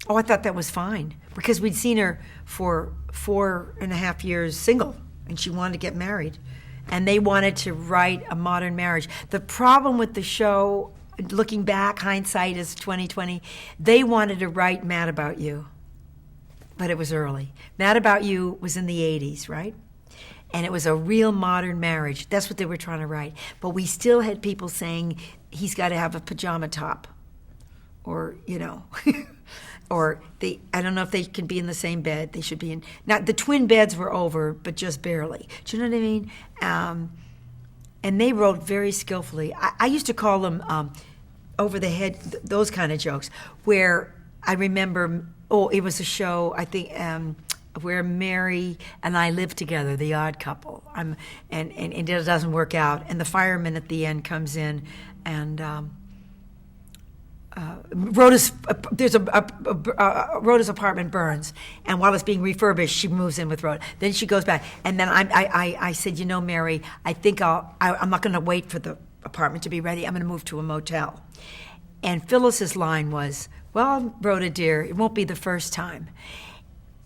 Oh, I thought that was fine because we'd seen her for 4.5 years single, and she wanted to get married, and they wanted to write a modern marriage. The problem with the show, looking back, hindsight is 2020. They wanted to write Mad About You, but it was early. Mad About You was in the 80s, right? And it was a real modern marriage. That's what they were trying to write. But we still had people saying he's got to have a pajama top, or or I don't know if they can be in the same bed. They should be in. Now, the twin beds were over, but just barely. Do you know what I mean? And they wrote very skillfully. I used to call them over the head, those kind of jokes, where I remember, it was a show, I think, where Mary and I live together, the odd couple. And it doesn't work out. And the fireman at the end comes in, and Rhoda's apartment burns, and while it's being refurbished, she moves in with Rhoda. Then she goes back, and then I said, Mary, I think I'm not going to wait for the apartment to be ready. I'm going to move to a motel. And Phyllis's line was, well, Rhoda dear, it won't be the first time.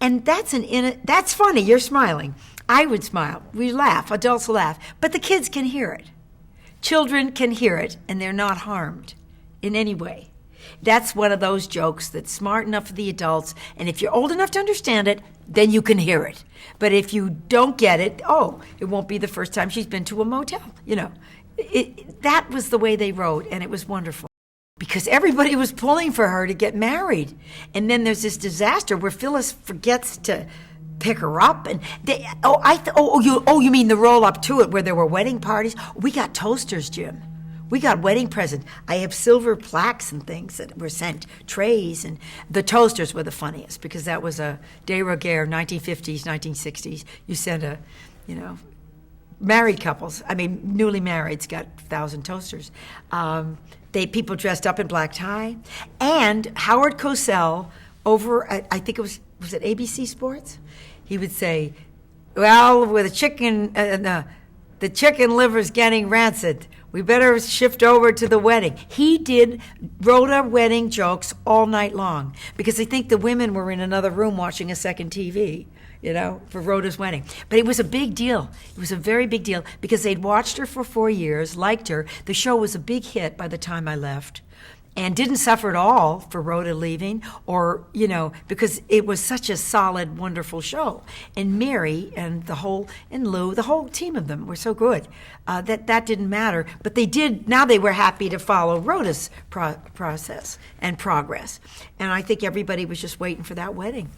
And that's funny. You're smiling. I would smile. We laugh. Adults laugh, but the kids can hear it. Children can hear it, and they're not harmed in any way. That's one of those jokes that's smart enough for the adults, and if you're old enough to understand it, then you can hear it. But if you don't get it, it won't be the first time she's been to a motel. That was the way they wrote, and it was wonderful. Because everybody was pulling for her to get married. And then there's this disaster where Phyllis forgets to pick her up, and you mean the roll up to it where there were wedding parties? We got toasters, Jim. We got wedding presents. I have silver plaques and things that were sent, trays, and the toasters were the funniest because that was a de rigueur, 1950s, 1960s. You sent married couples, newly marrieds got 1,000 toasters. People dressed up in black tie. And Howard Cosell over at, I think it was it ABC Sports? He would say, well, with the chicken liver's getting rancid. We better shift over to the wedding. He did Rhoda wedding jokes all night long because I think the women were in another room watching a second TV, for Rhoda's wedding. But it was a big deal. It was a very big deal because they'd watched her for 4 years, liked her. The show was a big hit by the time I left. And didn't suffer at all for Rhoda leaving because it was such a solid, wonderful show. And Mary and Lou, the whole team of them were so good that didn't matter. But now they were happy to follow Rhoda's process and progress. And I think everybody was just waiting for that wedding.